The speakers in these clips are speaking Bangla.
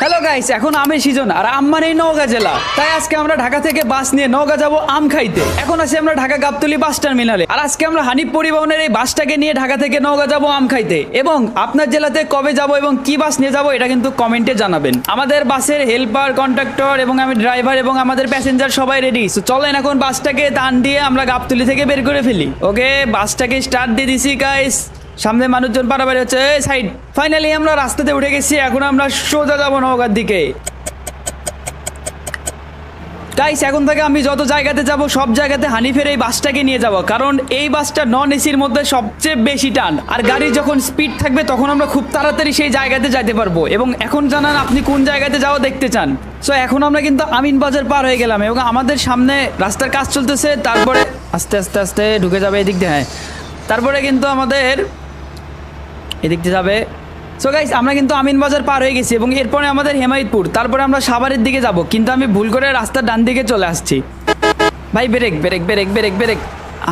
হ্যালো গাইস, এখন আমের সিজন আর আম মানেই নওগাঁ জেলা। তাই আজকে আমরা ঢাকা থেকে বাস নিয়ে নওগাঁ যাব আম খাইতে। এখন আছি আমরা ঢাকা গাবতলী বাস টার্মিনালে। আর আজকে আমরা হানিফ পরিবহনের এই বাসটাকে নিয়ে ঢাকা থেকে নওগাঁ যাব আম খাইতে। এবং আপনার জেলাতে কবে যাব এবং কি বাস নিয়ে যাব এটা কিন্তু কমেন্টে জানাবেন। আমাদের বাসের হেল্পার, কন্ডাক্টর এবং আমি ড্রাইভার এবং আমাদের প্যাসেঞ্জার সবাই রেডি। সো চলেন এখন বাসটাকে টান দিয়ে আমরা গাবতলী থেকে বের করে ফেলি। ওকে, বাসটাকে স্টার্ট দিয়ে দিছি গাইস। সামনে মানুষজন পারাবাড়ি হচ্ছে, সাইড। ফাইনালি আমরা রাস্তাতে উঠে গেছি। এখন আমরা সোজা যাবো নওগাঁর দিকে। গাইস, এখন থেকে আমি যত জায়গাতে যাব সব জায়গাতে হানিফের এই বাসটাকে নিয়ে যাব, কারণ এই বাসটা নন এসির মধ্যে সবচেয়ে বেশি টান। আর গাড়ি যখন স্পিড থাকবে তখন আমরা খুব তাড়াতাড়ি সেই জায়গাতে যাইতে পারবো। এবং এখন জানান আপনি কোন জায়গাতে যাওয়া দেখতে চান। সো এখন আমরা কিন্তু আমিন বাজার পার হয়ে গেলাম এবং আমাদের সামনে রাস্তার কাজ চলতেছে। তারপরে আস্তে আস্তে আস্তে ঢুকে যাবে এদিক দিয়ে। হ্যাঁ, তারপরে কিন্তু আমাদের এদিক দিয়ে যাবে। সো গাইস, আমরা কিন্তু আমিন বাজার পার হয়ে গেছি এবং এরপরে আমাদের হেমায়তপুর, তারপরে আমরা সাভারের দিকে যাব। কিন্তু আমি ভুল করে রাস্তার ডান দিকে চলে আসছি। ভাই brake brake brake brake brake.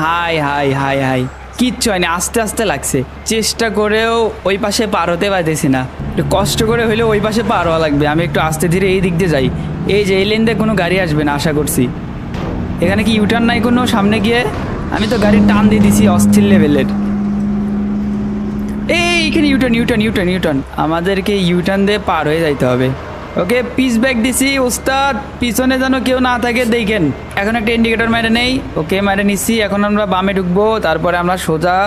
হাই হাই হাই হাই, কিচ্ছু হয়নি, আস্তে আস্তে লাগছে। চেষ্টা করেও ওই পাশে পার হতে পারতেছি না। একটু কষ্ট করে হলেও ওই পাশে পার হওয়া লাগবে। আমি একটু আস্তে ধীরে এই দিক দিয়ে যাই। এই যে এই লেন দিয়ে কোনো গাড়ি আসবে না আশা করছি। এখানে কি ইউটার্ন নাই কোনো সামনে গিয়ে? আমি তো গাড়ির টান দিয়ে দিছি অস্থির লেভেলের। এইখানে ইউটার্ন ইউটার্ন ইউটার্ন ইউটার্ন, আমাদেরকে ইউটার্ন দিয়ে পার হয়ে যাইতে হবে। ওকে, পিস ব্যাক দিছি ওস্তাদ, পিছনে যেন কেউ না থাকে দেখেন। এখন একটা ইন্ডিকেটর মেরে নেই। ওকে, মেরে নিচ্ছি। এখন আমরা বামে ঢুকবো, তারপরে আমরা সোজা,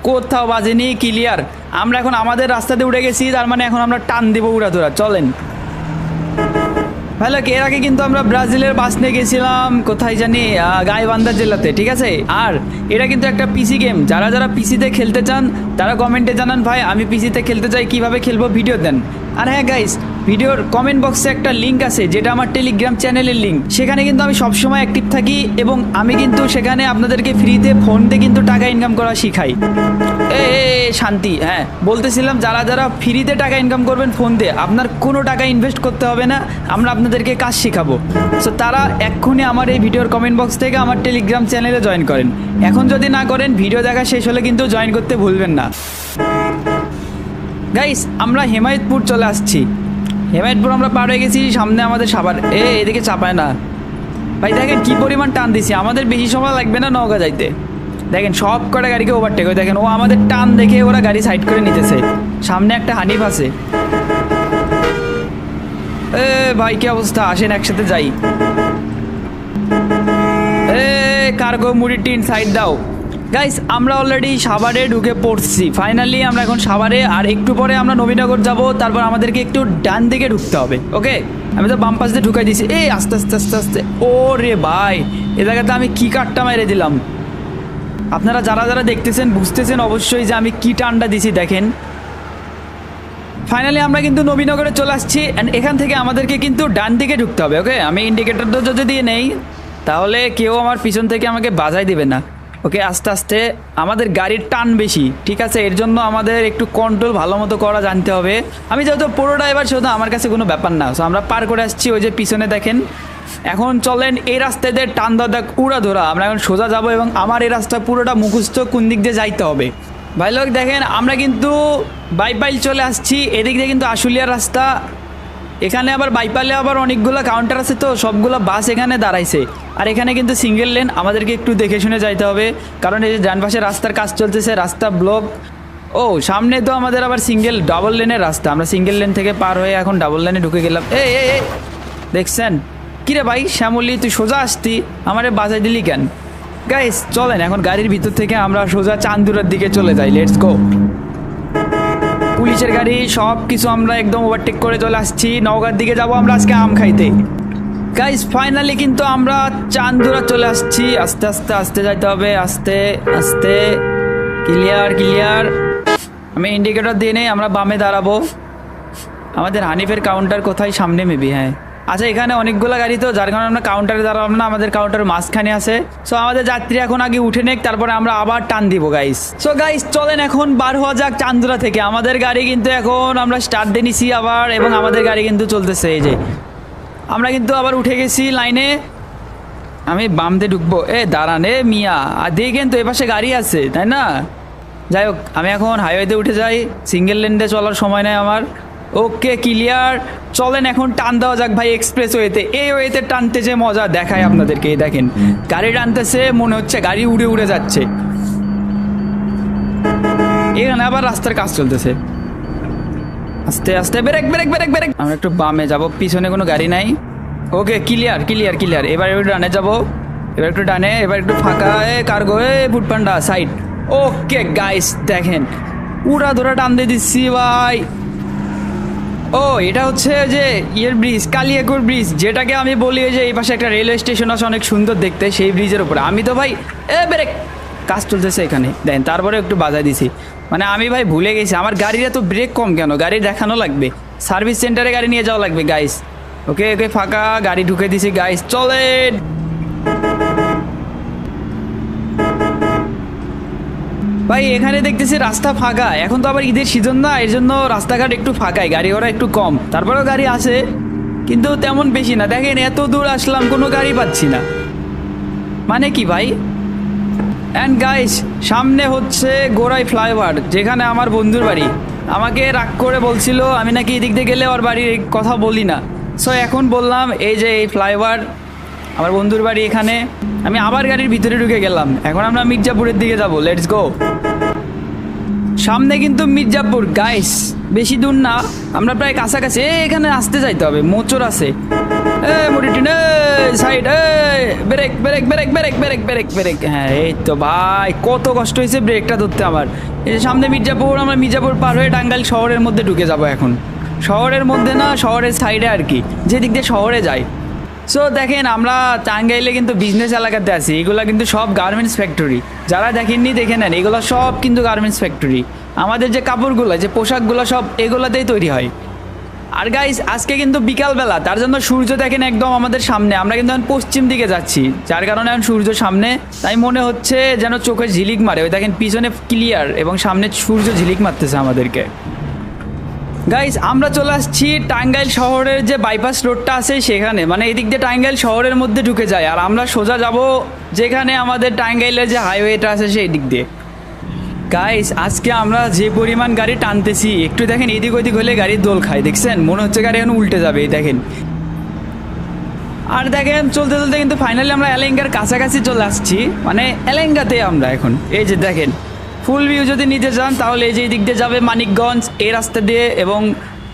কোথাও বাজেনি, ক্লিয়ার। আমরা এখন আমাদের রাস্তাতে উঠে গেছি, তার মানে এখন আমরা টান দেবো উড়াধুরা। চলেন। ভালো, এর আগে কিন্তু আমরা ব্রাজিলের বাস নিয়ে গেছিলাম কোথায় জানি, গাইবান্ধা জেলাতে, ঠিক আছে। আর এটা কিন্তু একটা পিসি গেম। যারা যারা পিসিতে খেলতে চান তারা কমেন্টে জানান, ভাই আমি পিসিতে খেলতে চাই, কিভাবে খেলবো ভিডিও দেন। আর হ্যাঁ গাইস, ভিডিওর কমেন্ট বক্সে একটা লিঙ্ক আছে যেটা আমার টেলিগ্রাম চ্যানেলের লিঙ্ক। সেখানে কিন্তু আমি সবসময় অ্যাক্টিভ থাকি এবং আমি কিন্তু সেখানে আপনাদেরকে ফ্রিতে ফোন দিয়ে কিন্তু টাকা ইনকাম করা শিখাই। এ শান্তি। হ্যাঁ, বলতেছিলাম যারা যারা ফ্রিতে টাকা ইনকাম করবেন ফোন দিয়ে, আপনার কোনো টাকা ইনভেস্ট করতে হবে না, আমরা আপনাদেরকে কাজ শেখাবো। সো তারা এক্ষুনি আমার এই ভিডিওর কমেন্ট বক্স থেকে আমার টেলিগ্রাম চ্যানেলে জয়েন করেন। এখন যদি না করেন, ভিডিও দেখা শেষ হলে কিন্তু জয়েন করতে ভুলবেন না। গাইস, আমরা হেমায়তপুর চলে আসছি। হেমায়তপুর আমরা পার হয়ে গেছি। সামনে আমাদের সাভার। এদিকে চাপায় না ভাই, দেখেন কি পরিমাণ টান দিছি। আমাদের বেশি সময় লাগবে না নওগাঁ যাইতে। দেখেন সব কটা গাড়িকে ওভারটেক করে, দেখেন ও আমাদের টান দেখে ওরা গাড়ি সাইড করে নিতেছে। সামনে একটা হানিফ আছে। ভাই কি অবস্থা, আসেন একসাথে যাই। কার্গো মুড়ি টিন সাইড দাও। গাইস, আমরা অলরেডি সাভারে ঢুকে পড়ছি। ফাইনালি আমরা এখন সাভারে, আর একটু পরে আমরা নবীনগর যাব। তারপর আমাদেরকে একটু ডান দিকে ঢুকতে হবে। ওকে, আমি তো বাম পাশ দিয়ে ঢুকাই দিছি। আস্তে আস্তে আস্তে আস্তে। ও রে ভাই, এ জায়গাতে আমি কি কাটটা মেরে দিলাম। আপনারা যারা যারা দেখতেছেন বুঝতেছেন অবশ্যই যে আমি কি টানটা দিছি। দেখেন ফাইনালি আমরা কিন্তু নবীনগরে চলে আসছি। অ্যান্ড এখান থেকে আমাদেরকে কিন্তু ডান দিকে ঢুকতে হবে। ওকে, আমি ইন্ডিকেটরটা যদি দিয়ে নেই তাহলে কেউ আমার পিছন থেকে আমাকে বাজাই দেবে না। ওকে, আস্তে আস্তে। আমাদের গাড়ির টান বেশি, ঠিক আছে, এর জন্য আমাদের একটু কন্ট্রোল ভালো মতো করা জানতে হবে। আমি যেহেতু পুরো ড্রাইভার সেহেতু আমার কাছে কোনো ব্যাপার না। সো আমরা পার করে আসছি, ওই যে পিছনে দেখেন। এখন চলেন এই রাস্তাতে টান দেওয়া উড়া ধরা। আমরা এখন সোজা যাব এবং আমার এই রাস্তা পুরোটা মুখস্থ কোন দিক দিয়ে যাইতে হবে। ভাই লোক দেখেন, আমরা কিন্তু বাইপাইল চলে আসছি। এদিক দিয়ে কিন্তু আশুলিয়ার রাস্তা। এখানে আবার বাইপালে আবার অনেকগুলো কাউন্টার আছে, তো সবগুলো বাস এখানে দাঁড়াইছে। আর এখানে কিন্তু সিঙ্গেল লেন, আমাদেরকে একটু দেখে শুনে যাইতে হবে, কারণ এই যে ডান পাশে রাস্তার কাজ চলতেছে, রাস্তা ব্লক। ও সামনে তো আমাদের আবার সিঙ্গেল ডাবল লেনের রাস্তা। আমরা সিঙ্গেল লেন থেকে পার হয়ে এখন ডাবল লেনে ঢুকে গেলাম। দেখছেন কিরে ভাই শ্যামলি, তুই সোজা আসতি, আমারে বাজাই দিলি কেন? গাইস চলেন এখন গাড়ির ভিতর থেকে আমরা সোজা চান্দুরার দিকে চলে যাই। Let's go. পুলিশের গাড়ি সব কিছু আমরা একদম ওভারটেক করে চলে আসছি। নওগাঁর দিকে যাব আমরা আজকে আম খাইতে। গাইস ফাইনালি কিন্তু আমরা চান্দুরা চলে আসছি। আস্তে আস্তে আস্তে যাইতে হবে, আস্তে আস্তে। Clear clear. আমি ইন্ডিকেটর দিয়ে নেই, আমরা বামে দাঁড়াবো। আমাদের হানিফের কাউন্টার কোথায়? সামনে মেবি। হ্যাঁ, আচ্ছা, এখানে অনেকগুলো গাড়ি তো, যার কারণে আমরা কাউন্টারে দাঁড়ালাম না। আমাদের কাউন্টার মাঝখানে আছে। সো আমাদের যাত্রী এখন আগে উঠে নেক, তারপরে আমরা আবার টান দিব গাইস। সো গাইস চলেন এখন বার হওয়া যাক চান্দুরা থেকে। আমাদের গাড়ি কিন্তু এখন আমরা স্টার্ট দিয়ে নিছি আবার, এবং আমাদের গাড়ি কিন্তু চলতেছে। এই যে আমরা কিন্তু আবার উঠে গেছি লাইনে। আমি বাম দিয়ে ঢুকবো। দাঁড়ান মিয়া, আর দেখেন তো এপাশে গাড়ি আছে তাই না? যাই হোক, আমি এখন হাইওয়েতে উঠে যাই। সিঙ্গেল লেন দিয়ে চলার সময় নেই আমার। Okay clear. চলেন এখন টান দেওয়া যাক ভাই এক্সপ্রেস ওয়েতে। এই ওয়েতে টানতে যে মজা দেখায় আপনাদেরকে, এই দেখেন গাড়ি টানতেছে মনে হচ্ছে গাড়ি উড়ে উড়ে যাচ্ছে। এখানে আবার রাস্তার কাজ চলতেছে, আস্তে আস্তে ব্রেক ব্রেক ব্রেক ব্রেক। আমরা একটু বামে যাব, পিছনে কোনো গাড়ি নাই। Okay clear clear clear. এবার একটু ডানে যাব, এবার একটু ডানে, এবার একটু ফাঁকা। Cargo Foodpanda side. Okay guys দেখেন উড়া ধরা টান দিয়ে দিচ্ছি ভাই। ও এটা হচ্ছে যে ইয়ের ব্রিজ, কালিয়াকৈর ব্রিজ, যেটাকে আমি বলি যে এই পাশে একটা রেলওয়ে স্টেশন আছে অনেক সুন্দর দেখতে, সেই ব্রিজের উপরে। আমি তো ভাই ব্রেক, কাজ চলতেছে এখানে দেন, তারপরে একটু বাজায় দিছি। মানে আমি ভাই ভুলে গেছি আমার গাড়িটা তো ব্রেক কম কেন, গাড়ি দেখানো লাগবে, সার্ভিস সেন্টারে গাড়ি নিয়ে যাওয়া লাগবে গাইস। ওকে ওকে ফাঁকা, গাড়ি ঢুকে দিছি গাইস, চলেন। ভাই এখানে দেখতেছি রাস্তা ফাঁকা, এখন তো আবার ঈদের সিজন না, এর জন্য রাস্তাঘাট একটু ফাঁকাই, গাড়ি ঘোড়া একটু কম, তারপরেও গাড়ি আছে কিন্তু তেমন বেশি না। দেখেন এত দূর আসলাম কোনো গাড়ি পাচ্ছি না, মানে কি ভাই। অ্যান্ড গাইস সামনে হচ্ছে গোড়াই ফ্লাইওভার, যেখানে আমার বন্ধুর বাড়ি। আমাকে রাগ করে বলছিল আমি নাকি এদিক দিয়ে গেলে ওর বাড়ির কথা বলি না, সো এখন বললাম এই যে এই ফ্লাইওভার আমার বন্ধুর বাড়ি এখানে। আমি আবার গাড়ির ভিতরে ঢুকে গেলাম, এখন আমরা মির্জাপুরের দিকে যাব, লেটস গো। সামনে কিন্তু মির্জাপুর গাইস, বেশি দূর না, আমরা প্রায় কাছাকাছি। এখানে আসতে যাইতে হবে, মোচর আছে। Side brake brake brake brake brake brake brake. হ্যাঁ এই তো ভাই কত কষ্ট হয়েছে ব্রেকটা ধরতে আমার। এই যে সামনে মির্জাপুর, আমরা মির্জাপুর পার হয়ে টাঙ্গাইল শহরের মধ্যে ঢুকে যাব এখন। শহরের মধ্যে না, শহরের সাইডে আর কি, যেদিক দিয়ে শহরে যায়। সো দেখেন আমরা টাঙ্গাইলে কিন্তু বিজনেস এলাকাতে আছি, এগুলো কিন্তু সব গার্মেন্টস ফ্যাক্টরি। যারা দেখেননি দেখে নেন, এগুলো সব কিন্তু গার্মেন্টস ফ্যাক্টরি। আমাদের যে কাপড়গুলো, যে পোশাকগুলো সব এগুলোতেই তৈরি হয়। আর গাইস আজকে কিন্তু বিকালবেলা, তার জন্য সূর্য দেখেন একদম আমাদের সামনে। আমরা কিন্তু এখন পশ্চিম দিকে যাচ্ছি, যার কারণে এখন সূর্য সামনে, তাই মনে হচ্ছে যেন চোখে ঝিলিক মারে। ওই দেখেন পিছনে ক্লিয়ার এবং সামনে সূর্য ঝিলিক মারতেছে আমাদেরকে। গাইস আমরা চলে আসছি টাঙ্গাইল শহরের যে বাইপাস রোডটা আছে সেখানে, মানে এদিক দিয়ে টাঙ্গাইল শহরের মধ্যে ঢুকে যায়, আর আমরা সোজা যাব যেখানে আমাদের টাঙ্গাইলের যে হাইওয়েটা আছে সেই দিক দিয়ে। গাইস আজকে আমরা যে পরিমাণ গাড়ি টানতেছি, একটু দেখেন এদিক ওদিক হলে গাড়ির দোল খায়, দেখছেন মনে হচ্ছে গাড়ি এখন উল্টে যাবে, এই দেখেন। আর দেখেন চলতে চলতে কিন্তু ফাইনালি আমরা এলেঙ্গার কাছাকাছি চলে আসছি, মানে এলেঙ্গাতে আমরা এখন। এই যে দেখেন ফুল ভিউ যদি নিতে চান তাহলে এই যে এই দিক দিয়ে যাবে মানিকগঞ্জ, এই রাস্তা দিয়ে। এবং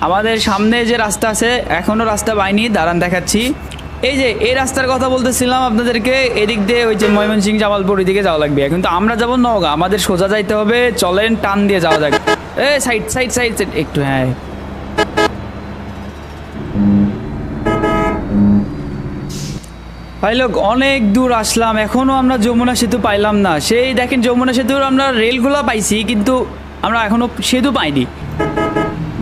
আমাদের সামনে যে রাস্তা আছে, এখনও রাস্তা পাইনি, দাঁড়ান দেখাচ্ছি। এই যে এই রাস্তার কথা বলতেছিলাম আপনাদেরকে, এদিক দিয়ে ওই যে ময়মনসিংহ জামালপুর ওইদিকে যাওয়া লাগবে, কিন্তু আমরা যাবো নওগাঁ, আমাদের সোজা যাইতে হবে। চলেন টান দিয়ে যাওয়া যাক। সাইড সাইড সাইড সাইড একটু, হ্যাঁ ভাই লোক অনেক দূর আসলাম, এখনও আমরা যমুনা সেতু পাইলাম না। সেই দেখেন যমুনা সেতুর আমরা রেলগুলো পাইছি, কিন্তু আমরা এখনও সেতু পাইনি।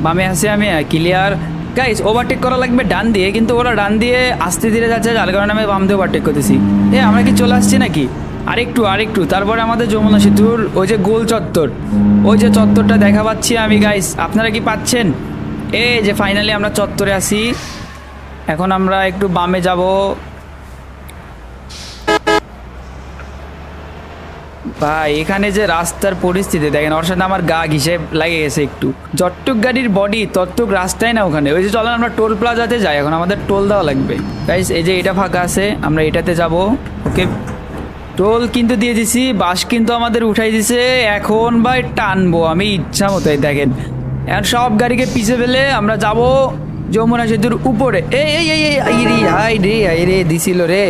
বামে আছে আমি, ক্লিয়ার। গাইস ওভারটেক করা লাগবে ডান দিয়ে, কিন্তু ওরা ডান দিয়ে আস্তে ধীরে যাচ্ছে, যার কারণে আমি বাম দিয়ে ওভারটেক করতেছি। আমরা কি চলে আসছি নাকি? আরেকটু আরেকটু, তারপরে আমাদের যমুনা সেতুর ওই যে গোল চত্বর, ওই যে চত্বরটা দেখা পাচ্ছি আমি। গাইস আপনারা কি পাচ্ছেন? এই যে ফাইনালি আমরা চত্বরে আসি। এখন আমরা একটু বামে যাব। ভাই এখানে যে রাস্তার পরিস্থিতি দেখেন, ওর সাথে আমার গা ঘিসে লাগে গেছে একটু। যতটুক গাড়ির বডি ততটুক রাস্তায় না ওখানে। ওই যে চলেন আমরা টোল প্লাজাতে যাই, এখন আমাদের টোল দেওয়া লাগবে। গাইস এই যে এটা ফাঁকা আছে, আমরা এটাতে যাব। ওকে টোল কিন্তু দিয়ে দিছি, বাস কিন্তু আমাদের উঠাই দিছে। এখন ভাই টানবো আমি ইচ্ছা মতোই, দেখেন এখন সব গাড়িকে পিছে ফেলে আমরা যাব যমুনা সেতুর উপরে। এই রে দিছিল রে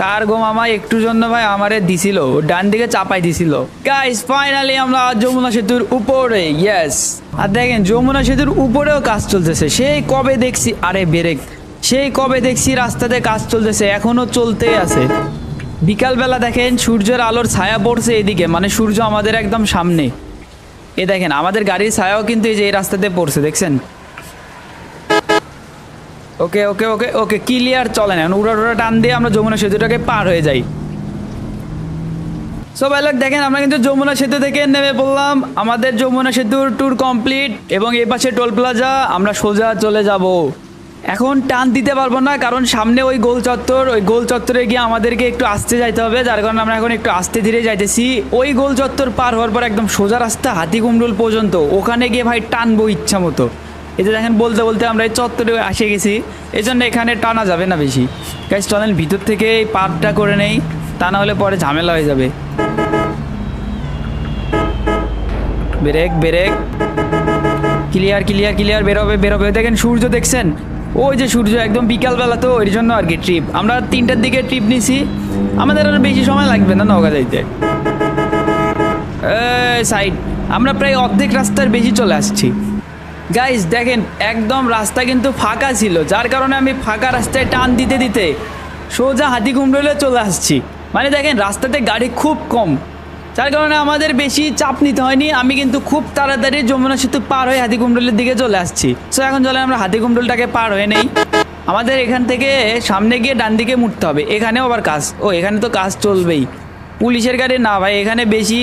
কার্গো মামা, একটু জন্য ভাই আমারে দিছিল, ডান দিকে চাপাই দিছিল। গাইস ফাইনালি আমরা যমুনা সেতুর উপরে, ইয়েস। আর দেখেন যমুনা সেতুর উপরেও কাজ চলতেছে, সেই কবে দেখছি, আরে ব্রেক, সেই কবে দেখছি রাস্তাতে কাজ চলতেছে, এখনো চলতেই আছে। বিকালবেলা দেখেন সূর্যের আলোর ছায়া পড়ছে এদিকে, মানে সূর্য আমাদের একদম সামনে। এ দেখেন আমাদের গাড়ির ছায়াও কিন্তু এই যে এই রাস্তাতে পড়ছে, দেখছেন। ওকে ওকে ওকে ওকে ক্লিয়ার, চলেন এখন উড়া উড়া টান দিয়ে আমরা যমুনা সেতুটাকে পার হয়ে যাই। সো ভাই লোক দেখেন আমরা কিন্তু যমুনা সেতু থেকে নেমে পড়লাম, আমাদের যমুনা সেতুর ট্যুর কমপ্লিট। এবং এই পাশে টোল প্লাজা, আমরা সোজা চলে যাব। এখন টান দিতে পারবো না, কারণ সামনে ওই গোল চত্বর, ওই গোল চত্বরে গিয়ে আমাদেরকে একটু আস্তে যাইতে হবে, যার কারণে আমরা এখন একটু আস্তে ধীরে যাইতেছি। ওই গোল চত্বর পার হওয়ার পর একদম সোজা রাস্তা হাতিকুমরুল পর্যন্ত, ওখানে গিয়ে ভাই টানবো ইচ্ছা মতো। এই যে দেখেন বলতে বলতে আমরা এই চত্বরে এসে গেছি, এই জন্য এখানে টানা যাবে না বেশি। গাইস চলেন ভিতর থেকে এই পার্কটা করে নেই, তা না হলে পরে ঝামেলা হয়ে যাবে। Brake brake, clear clear clear, বেরোবে বেরোবে। দেখেন সূর্য দেখছেন, ওই যে সূর্য একদম বিকালবেলা, তো ওই জন্য আর কি ট্রিপ আমরা 3টার দিকে ট্রিপ নিছি, আমাদের আর বেশি সময় লাগবে না নওগাঁ যাইতে। সাইড, আমরা প্রায় অর্ধেক রাস্তার বেশি চলে আসছি। গাইস দেখেন একদম রাস্তা কিন্তু ফাঁকা ছিল, যার কারণে আমি ফাঁকা রাস্তায় টান দিতে দিতে সোজা হাতিকুমরুলে চলে আসছি। মানে দেখেন রাস্তাতে গাড়ি খুব কম, যার কারণে আমাদের বেশি চাপ নিতে হয়নি। আমি কিন্তু খুব তাড়াতাড়ি যমুনা সেতু পার হয়ে হাতিকুমরুলের দিকে চলে আসছি। সো এখন চলে আমরা হাতিকুমরুলটাকে পার হয়ে নেই। আমাদের এখান থেকে সামনে গিয়ে ডান দিকে মুড়তে হবে। এখানেও আবার কাজ, ও এখানে তো কাজ চলবেই। পুলিশের গাড়ি না ভাই, এখানে বেশি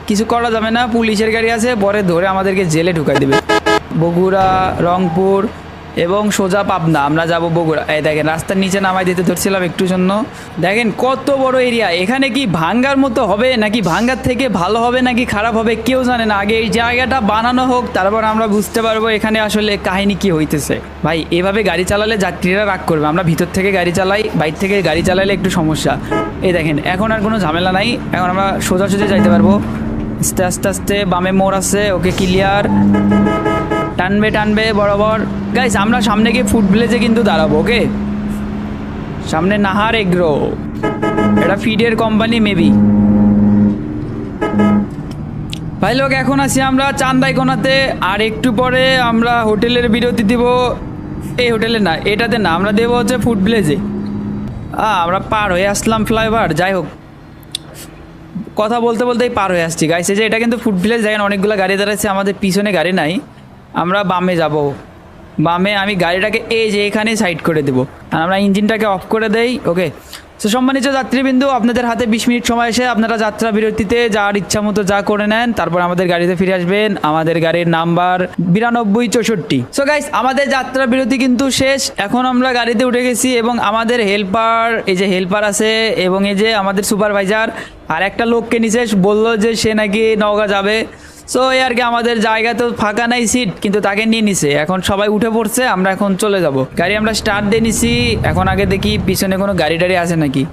কিছু করা যাবে না, পুলিশের গাড়ি আছে, পরে ধরে আমাদেরকে জেলে ঢুকাই দেবে। বগুড়া, রংপুর এবং সোজা পাবনা আমরা যাব বগুড়া। এই দেখেন রাস্তার নিচে নামাই দিতে ধরছিলাম একটু জন্য। দেখেন কত বড় এরিয়া, এখানে কি ভাঙ্গার মতো হবে নাকি ভাঙ্গার থেকে ভালো হবে নাকি খারাপ হবে কেউ জানে না। আগে এই জায়গাটা বানানো হোক, তারপর আমরা বুঝতে পারবো এখানে আসলে কাহিনী কি হইতেছে। ভাই এভাবে গাড়ি চালালে যাত্রীরা রাগ করবে, আমরা ভিতর থেকে গাড়ি চালাই, বাইরে থেকে গাড়ি চালালে একটু সমস্যা। এই দেখেন এখন আর কোনো ঝামেলা নাই, এখন আমরা সোজাসুজি যাইতে পারবো। আস্তে আস্তে আস্তে বামে মোড় আছে, ওকে ক্লিয়ার, টানবে টানবে বরাবর। গাইস আমরা সামনে গিয়ে ফুড ভিলেজে কিন্তু দাঁড়াবো। ওকে, সামনে নাহার এগ্রো, এটা ফিডের কোম্পানি মেবি। ভাই লোক এখন আছি আমরা চান্দাইকোনাতে, আর একটু পরে আমরা হোটেলের বিরতি দিব। এই হোটেলে না, এটাতে না, আমরা দেবো হচ্ছে ফুড ভিলেজে। আমরা পার হয়ে আসলাম ফ্লাইওভার। যাই হোক, কথা বলতে বলতেই পার হয়ে আসছি। গাইস এই যে এটা কিন্তু ফুড ভিলেজ, দেখেন অনেকগুলো গাড়ি দাঁড়াচ্ছে, আমাদের পিছনে গাড়ি নাই, আমরা বামে যাব। বামে আমি গাড়িটাকে এই যে এখানে সাইড করে দেবো, আর আমরা ইঞ্জিনটাকে অফ করে দেই। ওকে, সো সম্মানিত যাত্রীবৃন্দু, আপনাদের হাতে 20 মিনিট সময় এসে আপনারা যাত্রা বিরতিতে যার ইচ্ছা মতো যা করে নেন, তারপর আমাদের গাড়িতে ফিরে আসবেন। আমাদের গাড়ির নাম্বার 9264। সো গাইস আমাদের যাত্রা বিরতি কিন্তু শেষ, এখন আমরা গাড়িতে উঠে গেছি এবং আমাদের হেল্পার, এই যে হেল্পার আছে এবং এই যে আমাদের সুপারভাইজার আর একটা লোককে নিচে বললো যে সে নাকি নওগাঁ যাবে। সো এই আর কি, আমাদের জায়গা তো ফাঁকা নাই সিট, কিন্তু তাকে নিয়ে নিছে। এখন সবাই উঠে পড়ছে, আমরা এখন চলে যাব। গাড়ি আমরা স্টার্ট দিয়ে নিছি, এখন আগে দেখি পিছনে কোনো গাড়ি টাড়ি আছে নাকি।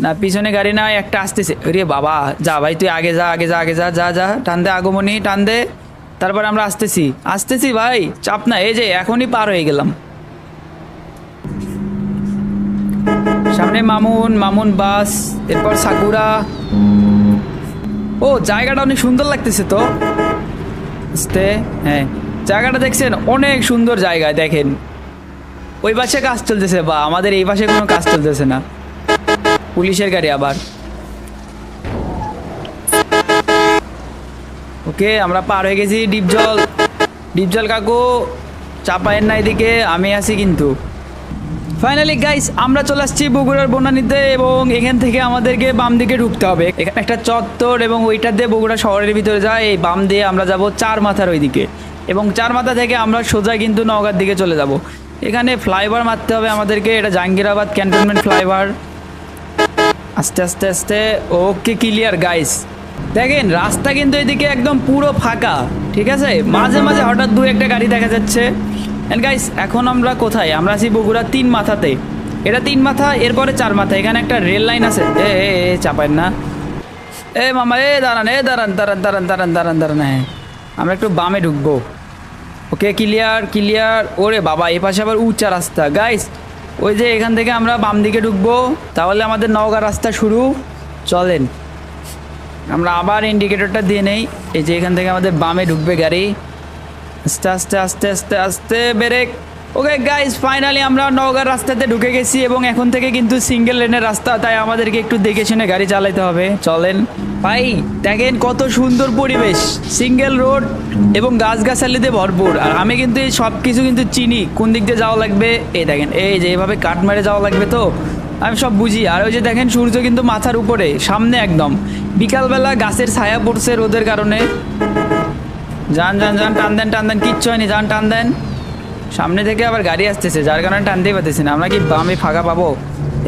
না পিছনে গাড়ি না, একটা আসতেছে। রে বাবা, যা ভাই তুই আগে যা আগে যা আগে যা যা যা, টান দে আগমনী টান দে, তারপর আমরা আসতেছি আসতেছি ভাই, চাপ না। এই যে এখনই পার হয়ে গেলাম। সামনে মামুন, মামুন বাস, এরপর সাকুরা। ও জায়গাটা অনেক সুন্দর লাগতেছে তো। হ্যাঁ জায়গাটা দেখছেন, অনেক সুন্দর জায়গা। দেখেন ওই পাশে কাজ চলতেছে, বা আমাদের এই পাশে কোনো কাজ চলতেছে না। পুলিশের গাড়ি আবার। ওকে আমরা পার হয়ে গেছি ডিপজল। ডিপজল কাকু চাপায়ের না এদিকে, আমি আছি কিন্তু। ফাইনালি গাইস আমরা চলে আসছি বগুড়ার বনানীতে, এবং এখান থেকে আমাদেরকে বাম দিকে ঢুকতে হবে। এখানে একটা চত্বর এবং ওইটা দিয়ে বগুড়া শহরের ভিতরে যায়। এই বাম দিয়ে আমরা যাব চার মাথার ওই দিকে, এবং চার মাথা থেকে আমরা সোজা কিন্তু নওগাঁর দিকে চলে যাব। এখানে ফ্লাইওভার মারতে হবে আমাদেরকে, এটা জাহাঙ্গীরাবাদ ক্যান্টনমেন্ট ফ্লাইওভার। আস্তে আস্তে আস্তে, ওকে ক্লিয়ার গাইস। দেখেন রাস্তা কিন্তু এদিকে একদম পুরো ফাঁকা, ঠিক আছে, মাঝে মাঝে হঠাৎ দু একটা গাড়ি দেখা যাচ্ছে। এন্ড গাইস এখন আমরা কোথায়? আমরা আছি বগুড়া 3 মাথাতে। এটা 3 মাথা, এরপরে 4 মাথা। এখানে একটা রেল লাইন আছে। এ চাপায়েন না, এ মামা, এ দাঁড়ান, এ দাঁড়ান দাঁড়ান দাঁড়ান দাঁড়ান দাঁড়ান দাঁড়ান। হ্যাঁ আমরা একটু বামে ঢুকবো। Okay clear clear. ওরে বাবা, এ পাশে আবার উঁচা রাস্তা। গাইস ওই যে এখান থেকে আমরা বাম দিকে ঢুকবো, তাহলে আমাদের নওগাঁ রাস্তা শুরু। চলেন আমরা আবার ইন্ডিকেটরটা দিয়ে নেই। এই যে এখান থেকে আমাদের বামে ঢুকবে গাড়ি। আস্তে আস্তে আস্তে আস্তে আস্তে ব্রেক। ওকে গাইস ফাইনালি আমরা নওগাঁ রাস্তাতে ঢুকে গেছি, এবং এখন থেকে কিন্তু সিঙ্গেল লেনের রাস্তা, তাই আমাদেরকে একটু দেখে শুনে গাড়ি চালাতে হবে। চলেন ভাই, দেখেন কত সুন্দর পরিবেশ, সিঙ্গেল রোড এবং গাছগাছালিতে ভরপুর। আর আমি কিন্তু এই সব কিছু কিন্তু চিনি, কোন দিক দিয়ে যাওয়া লাগবে। এই দেখেন, এই যে এইভাবে কাট মেরে যাওয়া লাগবে, তো আমি সব বুঝি। আর ওই যে দেখেন সূর্য কিন্তু মাথার উপরে সামনে একদম, বিকালবেলা গাছের ছায়া পড়ছে রোদের কারণে। যান যান যান, টান দেন টান দেন, কিচ্ছু হয়নি, যান টান দেন। সামনে থেকে আবার গাড়ি আসতেছে, যার কারণে টানতেই পারতেছি না। আমরা কি বামে ফাঁকা পাবো?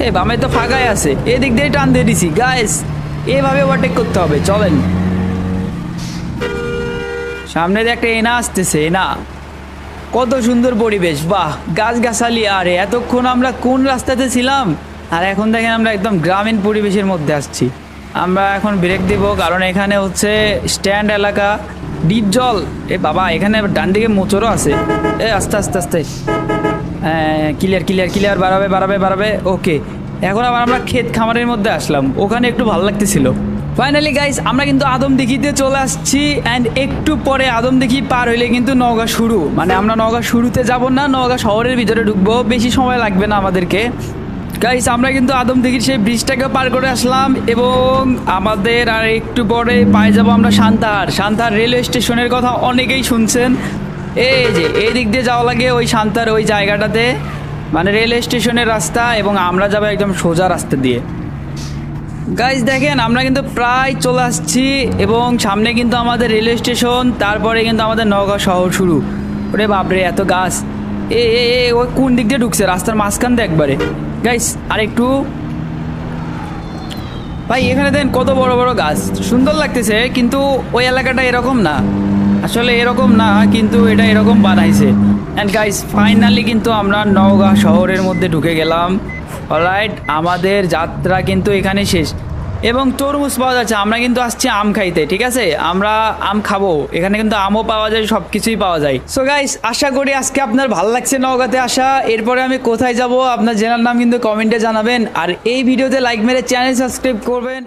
এই বামে তো ফাঁকাই আছে, এদিক দিয়ে টান দিয়ে দিছি। গাইস এভাবে ওভারটেক করতে হবে। চলেন, সামনে দিয়ে একটা এনা আসতেছে, এনা। কত সুন্দর পরিবেশ, বাহ, গাছগাছালি। আরে এতক্ষণ আমরা কোন রাস্তাতে ছিলাম, আর এখন দেখেন আমরা একদম গ্রামীণ পরিবেশের মধ্যে আসছি। আমরা এখন ব্রেক দিব, কারণ এখানে হচ্ছে স্ট্যান্ড এলাকা, ডিপ জল। এ বাবা, এখানে ডান দিকে মোচরও আছে। এ আস্তে আস্তে আস্তে, ক্লিয়ার ক্লিয়ার ক্লিয়ার, বাড়াবে বাড়াবে বাড়াবে। ওকে, এখন আবার আমরা ক্ষেত খামারের মধ্যে আসলাম, ওখানে একটু ভালো লাগতেছিল। ফাইনালি গাইস, আমরা কিন্তু আদমদিঘিতে চলে আসছি, অ্যান্ড একটু পরে আদমদিঘি পার হইলে কিন্তু নওগাঁ শুরু। মানে আমরা নওগাঁ শুরুতে যাব না, নওগাঁ শহরের ভিতরে ঢুকবো, বেশি সময় লাগবে না আমাদেরকে। গাইস, আমরা কিন্তু আদমদিঘির সেই ব্রিজটাকে পার করে আসলাম, এবং আমাদের আর একটু পরে পাই যাব আমরা সান্তাহার। সান্তাহার রেলওয়ে স্টেশনের কথা অনেকেই শুনছেন। এই যে এই দিক দিয়ে যাওয়া লাগে ওই সান্তাহার ওই জায়গাটাতে, মানে রেলওয়ে স্টেশনের রাস্তা, এবং আমরা যাবো একদম সোজা রাস্তা দিয়ে। গাইজ দেখেন, আমরা কিন্তু প্রায় চলে আসছি, এবং সামনে কিন্তু আমাদের রেলওয়ে স্টেশন, তারপরে কিন্তু আমাদের নওগাঁ শহর শুরু। ওরে বাপরে, এত গাছ! এ এ এ, ওই কোন দিক দিয়ে ঢুকছে? রাস্তার মাঝখান দিয়ে একবারে। গাইজ আর একটু, ভাই এখানে দেন কত বড় বড় গাছ, সুন্দর লাগতেছে, কিন্তু ওই এলাকাটা এরকম না, আসলে এরকম না, কিন্তু এটা এরকম বানাইছে। অ্যান্ড গাইজ ফাইনালি কিন্তু আমরা নওগাঁ শহরের মধ্যে ঢুকে গেলাম। অলরাইট, আমাদের যাত্রা কিন্তু এখানে শেষ, এবং তরমুজ পাওয়া যাচ্ছে। আমরা কিন্তু আসছি আম খাইতে, ঠিক আছে? আমরা আম খাবো, এখানে কিন্তু আমও পাওয়া যায়, সব কিছুই পাওয়া যায়। সো গাইস, আশা করি আজকে আপনার ভালো লাগছে নওগাঁতে আসা। এরপরে আমি কোথায় যাব আপনার জেনার নাম কিন্তু কমেন্টে জানাবেন, আর এই ভিডিওতে লাইক মেরে চ্যানেল সাবস্ক্রাইব করবেন।